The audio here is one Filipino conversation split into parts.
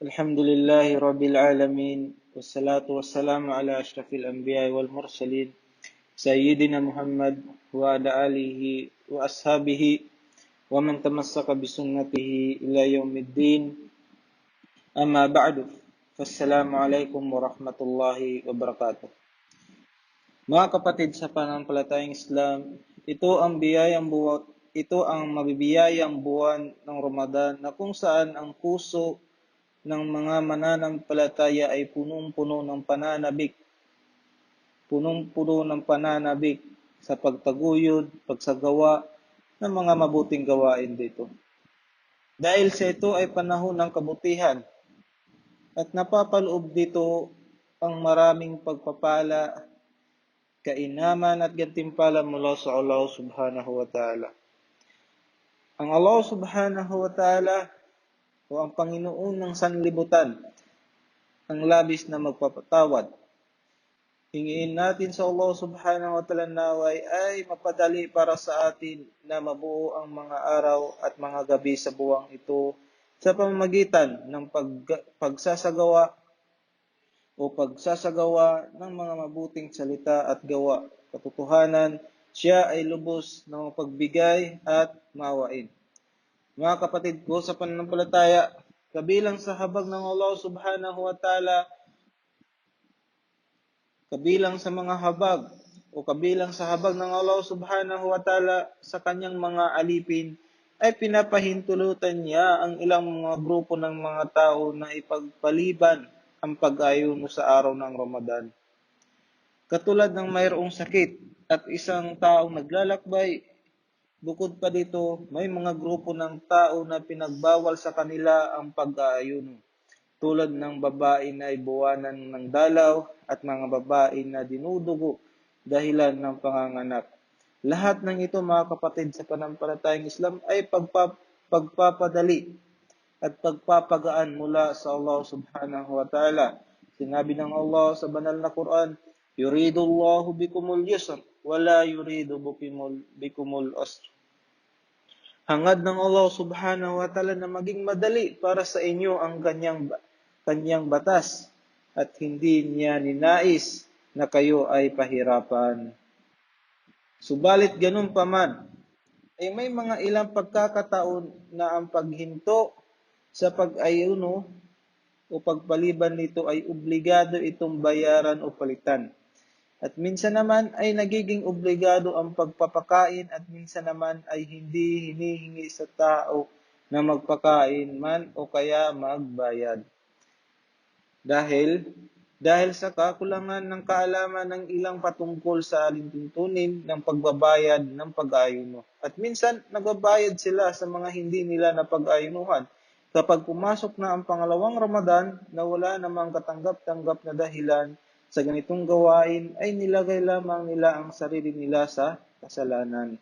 الحمد لله رب العالمين والصلاة والسلام على أشرف الأنبياء والمرسلين سيدنا محمد وعلى آله وأصحابه ومن تمسك بسنته إلى يوم الدين أما بعد فالسلام عليكم ورحمة الله وبركاته. Mga kapatid sa pananampalatayang Islam, ito ang mabibiyayang buwan ng Ramadan na kung saan ang puso ng mga mananampalataya ay punong-puno ng pananabik sa pagtaguyod, pagsagawa ng mga mabuting gawain dito. Dahil sa ito ay panahon ng kabutihan at napapaloob dito ang maraming pagpapala, kainaman at gantimpala mula sa Allah subhanahu wa ta'ala. Ang Allah subhanahu wa ta'ala o ang Panginoon ng sanlibutan ang labis na magpapatawad. Hingiin natin sa Allah subhanahu wa ta'ala naway ay mapadali para sa atin na mabuo ang mga araw at mga gabi sa buwang ito sa pamamagitan ng pagsasagawa ng mga mabuting salita at gawa. Katotohanan, siya ay lubos na mapagbigay at maawain. Mga kapatid ko sa pananampalataya, kabilang sa habag ng Allah subhanahu wa ta'ala, kabilang sa habag ng Allah subhanahu wa ta'ala sa kanyang mga alipin, ay pinapahintulutan niya ang ilang mga grupo ng mga tao na ipagpaliban ang pag-ayuno sa araw ng Ramadan. Katulad ng mayroong sakit at isang taong naglalakbay, bukod pa dito, may mga grupo ng tao na pinagbawal sa kanila ang pag-aayuno, tulad ng babae na ibuwanan ng dalaw at mga babae na dinudugo dahilan ng panganganak. Lahat ng ito, mga kapatid sa pananampalatayang Islam, ay pagpapadali at pagpapagaan mula sa Allah subhanahu wa ta'ala. Sinabi ng Allah sa banal na Quran, "Yuridu Allahu bikumul yusr, wala yuridu bikumul usr." Hangad ng Allah subhanahu wa ta'ala na maging madali para sa inyo ang kanyang batas at hindi niya ninais na kayo ay pahirapan. Subalit ganun pa man, ay may mga ilang pagkakataon na ang paghinto sa pag-ayuno o pagpaliban nito ay obligado itong bayaran o palitan. At minsan naman ay nagiging obligado ang pagpapakain at minsan naman ay hindi hinihingi sa tao na magpakain man o kaya magbayad. Dahil sa kakulangan ng kaalaman ng ilang patungkol sa alintuntunin ng pagbabayad ng pag-ayuno. At minsan nagbabayad sila sa mga hindi nila na pag-ayunuhan. Kapag pumasok na ang pangalawang Ramadan na wala namang katanggap-tanggap na dahilan sa ganitong gawain, ay nilagay lamang nila ang sarili nila sa kasalanan.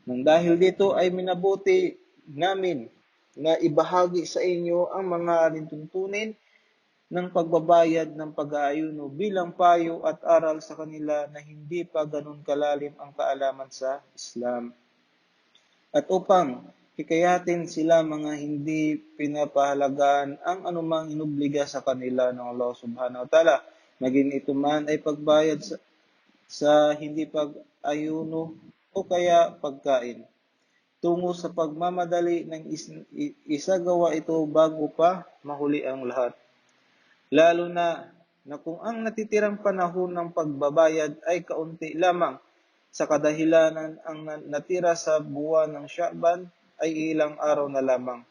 Nang dahil dito ay minabuti namin na ibahagi sa inyo ang mga alintuntunin ng pagbabayad ng pag-aayuno bilang payo at aral sa kanila na hindi pa ganun kalalim ang kaalaman sa Islam. At upang hikayatin sila mga hindi pinapahalagaan ang anumang inubliga sa kanila ng Allah subhanahu wa ta'ala, maging ito man ay pagbayad sa hindi pag-ayuno o kaya pagkain, tungo sa pagmamadali ng isagawa ito bago pa mahuli ang lahat. Lalo na kung ang natitirang panahon ng pagbabayad ay kaunti lamang, sa kadahilanan ang natira sa buwan ng Sha'ban ay ilang araw na lamang.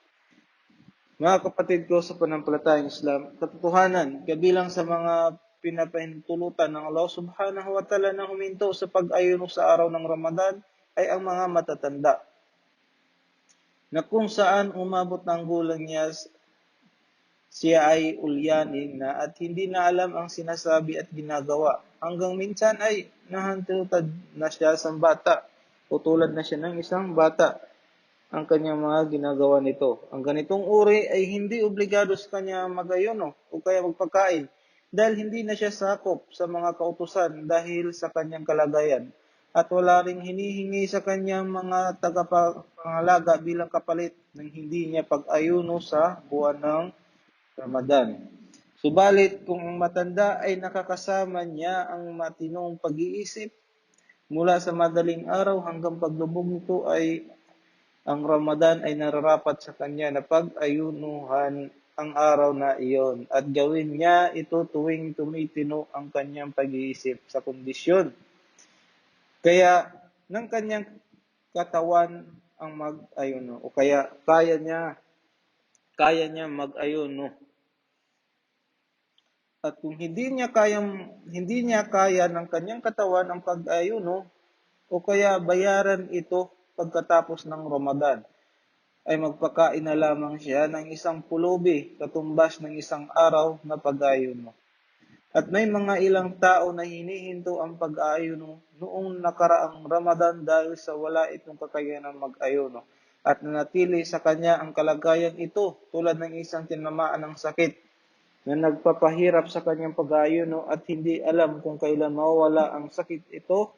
Mga kapatid ko sa pananampalatayang Islam, katotohanan, kabilang sa mga pinapahintulutan ng Allah subhanahu wa ta'ala na huminto sa pag-ayuno sa araw ng Ramadan ay ang mga matatanda, na kung saan umabot ng gulang niya, siya ay ulyanin na at hindi na alam ang sinasabi at ginagawa. Hanggang minsan ay nahantutad na siya sa bata o tulad na siya ng isang bata ang kanyang mga ginagawa nito. Ang ganitong uri ay hindi obligado sa kanya mag-ayuno o kaya magpakain dahil hindi na siya sakop sa mga kautusan dahil sa kanyang kalagayan. At wala ring hinihingi sa kanyang mga tagapangalaga bilang kapalit ng hindi niya pag-ayuno sa buwan ng Ramadan. Subalit kung ang matanda ay nakakasama niya ang matinong pag-iisip mula sa madaling araw hanggang paglubog nito ay ang Ramadan ay nararapat sa kanya na pag-ayunuhan ang araw na iyon at gawin niya ito tuwing tumitino ang kanyang pag-iisip sa kondisyon. Kaya ng kanyang katawan ang mag-ayuno o kaya kaya niya mag-ayuno. At kung hindi niya kaya ng kanyang katawan ang pag-ayuno o kaya bayaran ito pagkatapos ng Ramadan, ay magpakain na lamang siya ng isang pulubi katumbas ng isang araw na pag-ayuno. At may mga ilang tao na hinihinto ang pag-ayuno noong nakaraang Ramadan dahil sa wala itong kakayanan mag-ayuno at nanatili sa kanya ang kalagayan ito tulad ng isang tinamaan ng sakit na nagpapahirap sa kanyang pag-ayuno at hindi alam kung kailan mawawala ang sakit ito.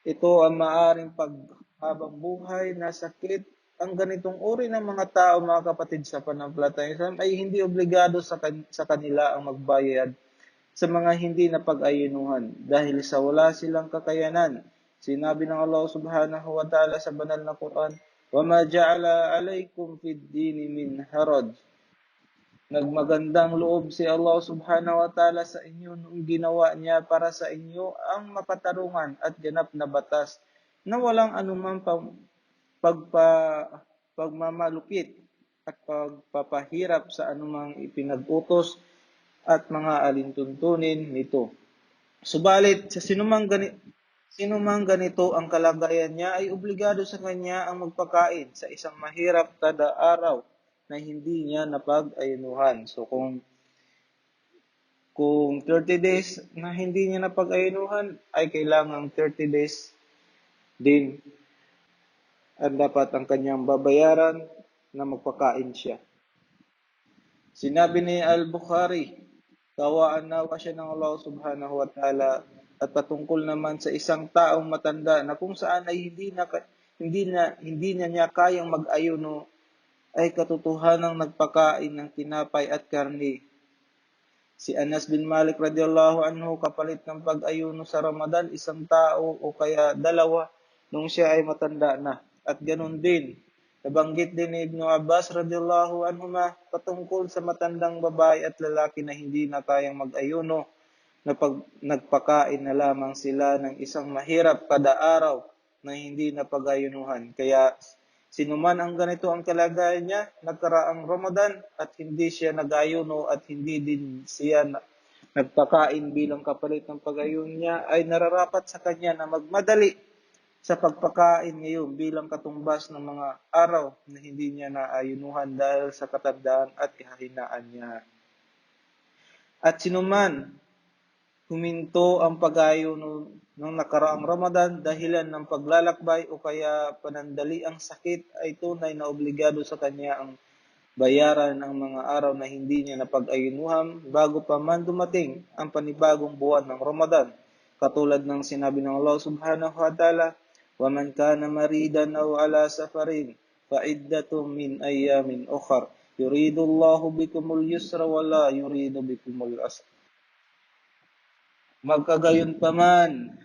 Ito ang maaring paghabang buhay na sakit. Ang ganitong uri ng mga tao, mga kapatid sa pananampalatayang Islam, ay hindi obligado sa kanila ang magbayad sa mga hindi na pag-ayunuhan dahil sa wala silang kakayanan. Sinabi ng Allah subhanahu wa ta'ala sa banal na Quran, وَمَا جَعَلَ عَلَيْكُمْ فِي الدِّينِ مِنْ حَرَجٍ. Nagmagandang loob si Allah subhanahu wa ta'ala sa inyo noong ginawa niya para sa inyo ang makatarungan at ganap na batas na walang anumang pagpa, pagmamalupit at pagpapahirap sa anumang ipinag-utos at mga alintuntunin nito. Subalit, sa sinumang ganito ang kalagayan niya ay obligado sa kanya ang magpakain sa isang mahirap kada araw na hindi niya napag-ayunuhan. So kung 30 days na hindi niya napag-ayunuhan, ay kailangang 30 days din at dapat ang kanyang babayaran na magpakain siya. Sinabi ni Al-Bukhari, kawaan nawa siya ng Allah subhanahu wa ta'ala at patungkol naman sa isang taong matanda na kung saan ay hindi na niya kayang mag-ayuno ay katotohanang nagpakain ng tinapay at karni. Si Anas bin Malik radhiyallahu anhu kapalit ng pag-ayuno sa Ramadan isang tao o kaya dalawa nung siya ay matanda na. At ganun din, nabanggit din ni Ibn Abbas radhiyallahu anhuma patungkol sa matandang babae at lalaki na hindi na kayang mag-ayuno na nagpakain na lamang sila ng isang mahirap kada araw na hindi na pag-ayunuhan. Kaya sino man ang ganito ang kalagayan niya, nagkaraang Ramadan at hindi siya nag-ayuno at hindi din siya nagpakain bilang kapalit ng pag-ayuno niya, ay nararapat sa kanya na magmadali sa pagpakain ngayon bilang katumbas ng mga araw na hindi niya naayunuhan dahil sa katandaan at kahinaan niya. At sinuman huminto ang pag-ayuno ng nakaraang Ramadan dahilan ng paglalakbay o kaya panandaliang sakit ay tunay na obligado sa kanya ang bayaran ng mga araw na hindi niya napag-ayunuhan bago pa man dumating ang panibagong buwan ng Ramadan. Katulad ng sinabi ng Allah subhanahu wa ta'ala, وَمَنْ كَانَ مَرِيدًا أَوْ عَلَى سَفَرٍ فَعِدَّةٌ مِّنْ أَيَّامٍ أُخَرَ يُرِيدُ اللَّهُ بِكُمُ الْيُسْرَ وَلَا يُرِيدُ بِكُمُ الْعُسْرَ. Magkagayunpaman,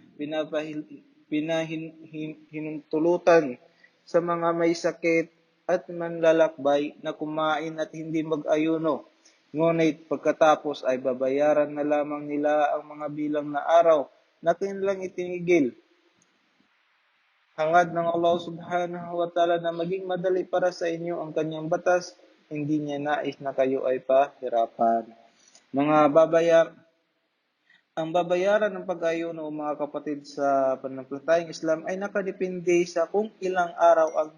pinahinintulutan sa mga may sakit at manlalakbay na kumain at hindi mag-ayuno. Ngunit pagkatapos ay babayaran na lamang nila ang mga bilang na araw na kanilang itinigil. Hangad ng Allah subhanahu wa ta'ala na maging madali para sa inyo ang kanyang batas, hindi niya nais na kayo ay pahirapan. Ang babayaran ng pag-ayuno, mga kapatid sa pananampalatayang Islam, ay nakadepende sa kung ilang araw ang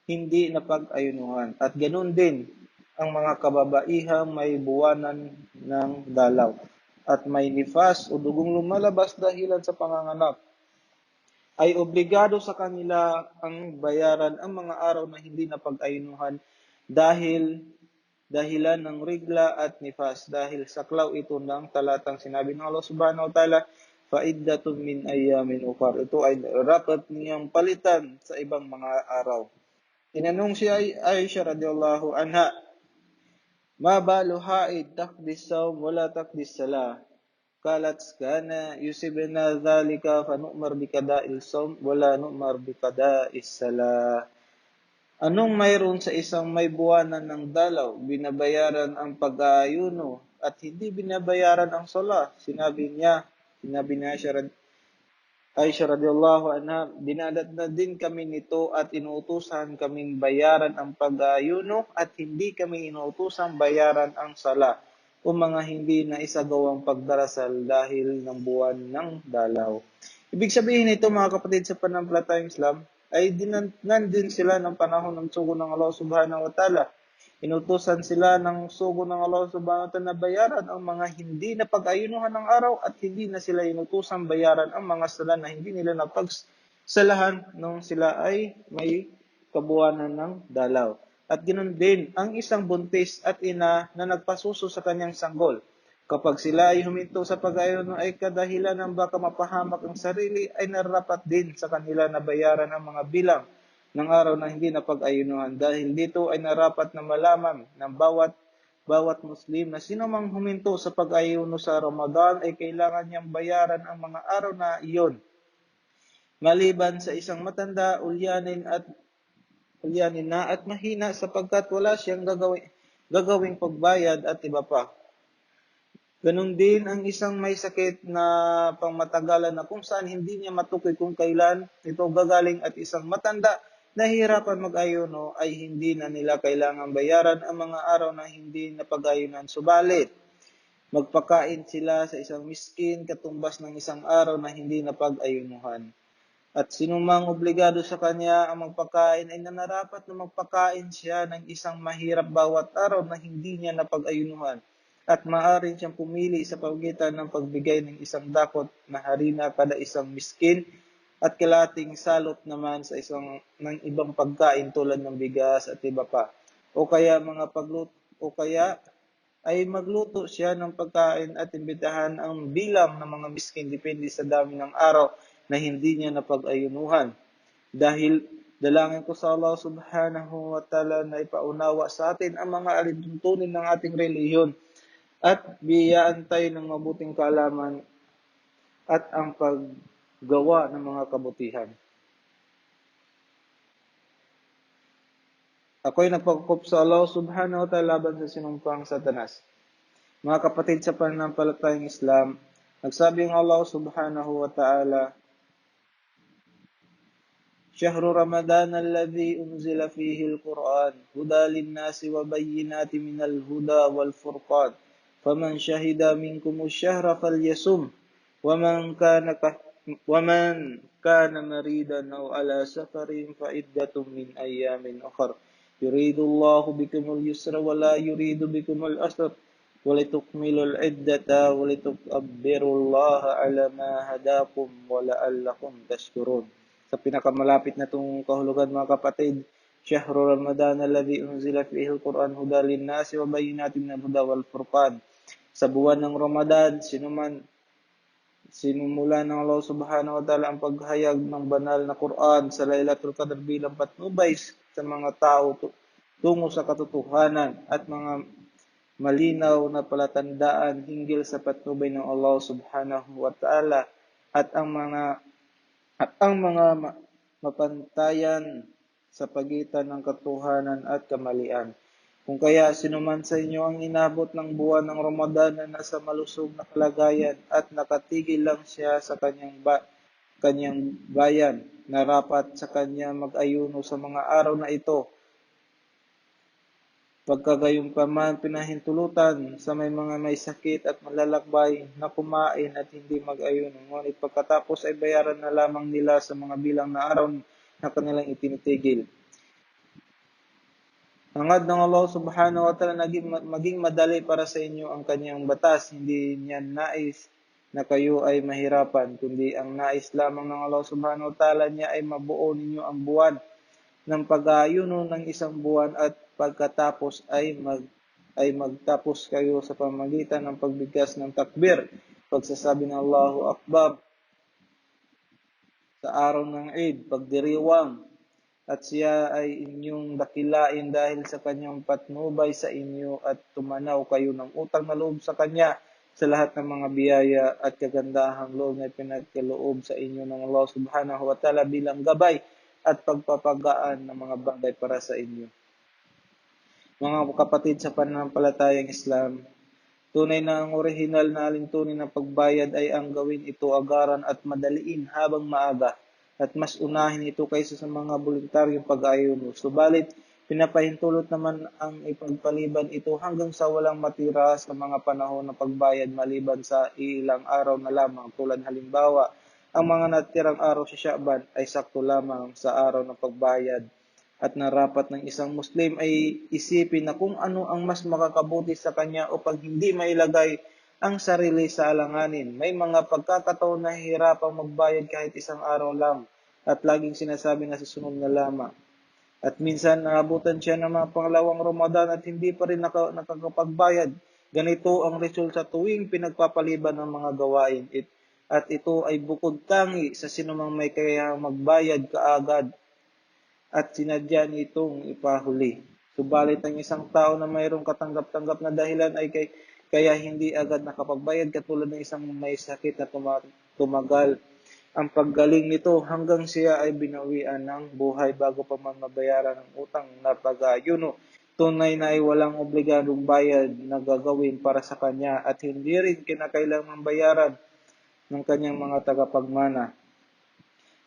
hindi napag-ayunuhan. At ganoon din ang mga kababaihang may buwanan ng dalaw at may nifas o dugong lumalabas dahilan sa panganganak, ay obligado sa kanila ang bayaran ang mga araw na hindi napag-ayunuhan dahilan ng rigla at nifas, dahil saklaw ito ng talatang sinabi ng Allah subhanahu wa ta'ala, فَإِدَّةٌ مِّنْ أَيَّامٍ أُخَرَ. Ito ay dapat niyang palitan sa ibang mga araw. Tinanong si Aisha radhiyallahu anha Ma balu haid taqdis sawm wala taqdis salah. Qalat kana yusibna dhalika fa nu'mar bi qada'il sawm wala nu'mar bi qada'is salah. Anong mayroon sa isang may buwanan ng dalaw, binabayaran ang pag-aayuno at hindi binabayaran ang sala? Sinabi niya Aisha radhiyallahu anha, dinadat na din kami nito at inuutusan kaming bayaran ang pag-aayuno at hindi kami inuutusan bayaran ang sala o mga hindi na isagawang pagdarasal dahil ng buwan ng dalaw. Ibig sabihin nito mga kapatid sa pananampalatayang Islam, ay dinatnan din sila ng panahon ng sugo ng Allah subhanahu wa ta'ala. Inutusan sila ng sugo ng Allah subhanahu wa ta'ala na bayaran ang mga hindi na pag-ayunuhan ng araw at hindi na sila inutusan bayaran ang mga sala na hindi nila napagsalahan nung sila ay may kabuwanan ng dalaw. At ganoon din ang isang buntis at ina na nagpasuso sa kanyang sanggol. Kapag sila ay huminto sa pag-ayuno ay kadahilan ng baka mapahamak ang sarili, ay narapat din sa kanila na bayaran ang mga bilang ng araw na hindi napag-ayunuhan. Dahil dito ay narapat na malaman ng bawat Muslim na sino mang huminto sa pag-ayuno sa Ramadan ay kailangan niyang bayaran ang mga araw na iyon. Maliban sa isang matanda, ulyanin na at mahina sapagkat wala siyang gagawing pagbayad at iba pa. Ganon din ang isang may sakit na pangmatagalan na kung saan hindi niya matukoy kung kailan ito gagaling at isang matanda na hihirapan mag-ayuno ay hindi na nila kailangan bayaran ang mga araw na hindi napag-ayunan. Subalit, magpakain sila sa isang miskin katumbas ng isang araw na hindi napag-ayunuhan. At sinumang obligado sa kanya ang magpakain ay nanarapat na magpakain siya ng isang mahirap bawat araw na hindi niya napag-ayunuhan. At maaari siyang pumili sa pagitan ng pagbigay ng isang dakot na harina kada isang miskin at kalating salot naman sa ng ibang pagkain tulad ng bigas at iba pa. O kaya ay magluto siya ng pagkain at imbitahan ang bilang ng mga miskin depende sa dami ng araw na hindi niya napag-ayunuhan. Dahil dalangin ko sa Allah subhanahu wa ta'ala na ipaunawa sa atin ang mga alintuntunin ng ating relihiyon at biyayaan tayo ng mabuting kaalaman at ang paggawa ng mga kabutihan. Ako'y nagpakukup sa Allah subhanahu wa ta'ala laban sa sinumpang Satanas. Mga kapatid sa pananampalatayang Islam, nagsabi ang Allah subhanahu wa ta'ala, شهر رمضان الذي أنزل فيه القرآن هدى للناس وبينات من الهدى والفرقان فمن شهد منكم الشهر فليصم ومن كان مريضا أو على سفر فعدة من أيام أخر يريد الله بكم اليسر ولا يريد بكم العسر ولتكملوا العدة ولتكبروا الله على ما هداكم ولعلكم تشكرون. Sa pinakamalapit na itong kahulugan mga kapatid, Shahrul Ramadan alladhi unzila fihi al-Quran huda lin-nasi wa bayyinatin min al-huda wal furqan. Sa buwan ng Ramadan, sinumula ng Allah subhanahu wa ta'ala ang paghayag ng banal na Quran sa Lailatul Qadr bilang patnubay sa mga tao tungo sa katotohanan at mga malinaw na palatandaan hinggil sa patnubay ng Allah subhanahu wa ta'ala at ang mga mapantayan sa pagitan ng katotohanan at kamalian. Kung kaya sinuman sa inyo ang inabot ng buwan ng Ramadan na nasa malusog na kalagayan at nakatigil lang siya sa kanyang bayan, narapat sa kanya mag-ayuno sa mga araw na ito. Pagkagayunpaman pinahintulutan sa may sakit at malalakbay na kumain at hindi mag-ayuno. Ngunit pagkatapos ay bayaran na lamang nila sa mga bilang na araw na kanilang itinitigil. Hangad ng Allah subhanahu wa ta'ala maging madali para sa inyo ang kanyang batas. Hindi niya nais na kayo ay mahirapan, kundi ang nais lamang ng Allah subhanahu wa ta'ala niya ay mabuo ninyo ang buwan ng pag-aayuno ng isang buwan at pagkatapos ay magtapos kayo sa pamamagitan ng pagbigkas ng takbir, pagsasabi ng Allahu Akbar sa araw ng Eid, pagdiriwang at siya ay inyong dakilain dahil sa kanyang patnubay sa inyo at tumanaw kayo ng utang na loob sa kanya sa lahat ng mga biyaya at kagandahang loob na pinagkaloob sa inyo ng Allah subhanahu wa ta'ala bilang gabay at pagpapagaan ng mga bagay para sa inyo. Mga kapatid sa pananampalatayang Islam, tunay na ang orihinal na alintunin ng pagbayad ay ang gawin ito agaran at madaliin habang maaga at mas unahin ito kaysa sa mga voluntaryong pag-ayuno. Subalit, pinapahintulot naman ang ipagpaliban ito hanggang sa walang matira sa mga panahon ng pagbayad maliban sa ilang araw na lamang. Tulad halimbawa, ang mga natirang araw sa Sha'ban ay sakto lamang sa araw ng pagbayad at narapat ng isang Muslim ay isipin na kung ano ang mas makakabuti sa kanya upang hindi mailagay ang sarili sa alanganin. May mga pagkakataon na hihirapang magbayad kahit isang araw lang at laging sinasabi na susunod na lamang. At minsan naabutan siya ng mga pangalawang Ramadan at hindi pa rin nakakapagbayad. Ganito ang resulta tuwing pinagpapaliban ng mga gawain. At ito ay bukod tangi sa sinumang may kayahang magbayad kaagad at sinadya nitong ipahuli. Subalit ang isang tao na mayroong katanggap-tanggap na dahilan ay kaya hindi agad nakapagbayad katulad ng isang may sakit na tumagal ang paggaling nito hanggang siya ay binawian ng buhay bago pa man mabayaran ang utang na pag-aayuno. Tunay na ay walang obligadong bayad na gagawin para sa kanya at hindi rin kinakailangang bayaran ng kanyang mga tagapagmana.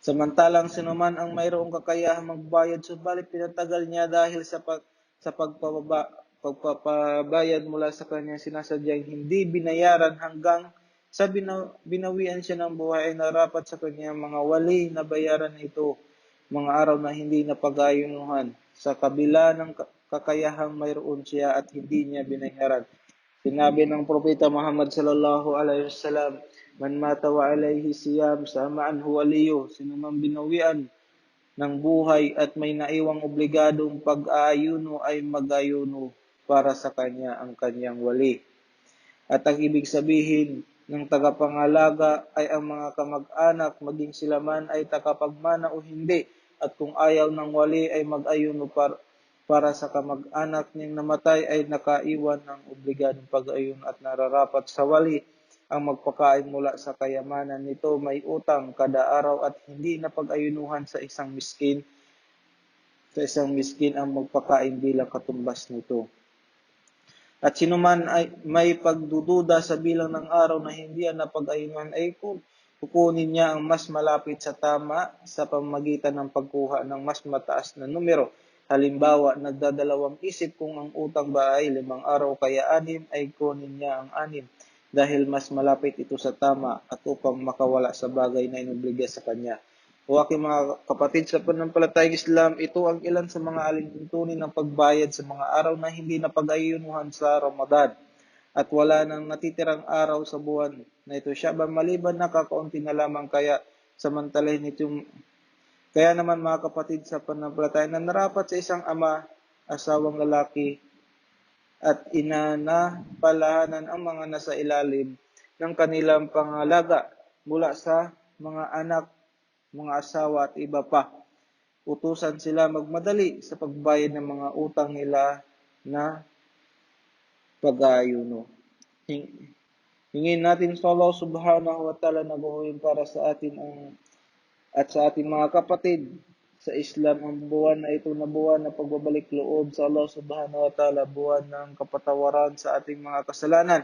Samantalang sinuman ang mayroong kakayahang magbayad, subalit pinatagal niya dahil sa pagpapabayad mula sa kanya sinasadyang hindi binayaran hanggang sa binawian siya ng buhay ay narapat sa kanya mga wali na bayaran ito, mga araw na hindi napag-ayunuhan, sa kabila ng kakayahang mayroon siya at hindi niya binayaran. Sinabi ng Propeta Muhammad sallallahu alaihi wasallam, "Man mata wa alaihi siyam, sama anhu waliyo." Sino man binawian ng buhay at may naiwang obligadong pag-aayuno ay mag-ayuno para sa kanya ang kanyang wali. At ang ibig sabihin ng tagapangalaga ay ang mga kamag-anak, maging sila man ay takapagmana o hindi. At kung ayaw ng wali ay mag-ayuno para sa kamag-anak niyang namatay ay nakaiwan ng obligadong pag-ayuno at nararapat sa wali ang magpakain mula sa kayamanan nito may utang kada araw at hindi na pag-ayunuhan sa isang miskin ang magpakain bilang katumbas nito. At sino man ay may pagdududa sa bilang ng araw na hindi napag-ayunuhan ay kukunin niya ang mas malapit sa tama sa pamamagitan ng pagkuha ng mas mataas na numero. Halimbawa, nagdadalawang isip kung ang utang ba ay 5 araw kaya 6 ay kunin niya ang 6 dahil mas malapit ito sa tama at upang makawala sa bagay na inobliga sa kanya. O aking mga kapatid sa pananampalatayang Islam, ito ang ilan sa mga alintuntunin ng pagbayad sa mga araw na hindi napag-ayunuhan sa Ramadan at wala nang natitirang araw sa buwan na ito. Sha'ban maliban na kakaunti na lamang kaya samantalahin itong kaya naman mga kapatid sa pananampalataya na narapat sa isang ama, asawang lalaki at ina na palahanan ang mga nasa ilalim ng kanilang pangalaga mula sa mga anak, mga asawa at iba pa. Utusan sila magmadali sa pagbayad ng mga utang nila na pag-aayuno. Hingin natin sa Allah subhanahu wa ta'ala na buhuin para sa atin at sa ating mga kapatid sa Islam ang buwan na ito na buwan na pagbabalik loob sa Allah subhanahu wa ta'ala, buwan ng kapatawaran sa ating mga kasalanan,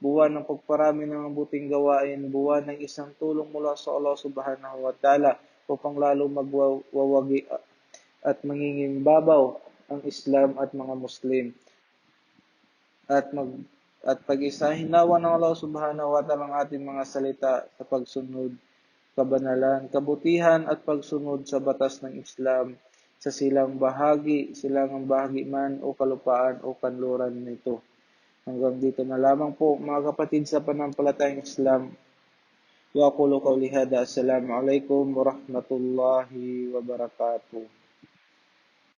buwan ng pagparami ng mabuting gawain, buwan ng isang tulong mula sa Allah subhanahu wa ta'ala upang lalo magwawagi at mangingimbabaw ang Islam at mga Muslim at pag-isahin nawa ng Allah subhanahu wa ta'ala ang ating mga salita sa pagsunod kabanalan, kabutihan at pagsunod sa batas ng Islam sa silangang bahagi man o kalupaan o kanluran nito. Hanggang dito na lamang po mga kapatid sa pananampalatayang Islam. Wa aqulu qawli hadha. Assalamu alaikum warahmatullahi wabarakatuh.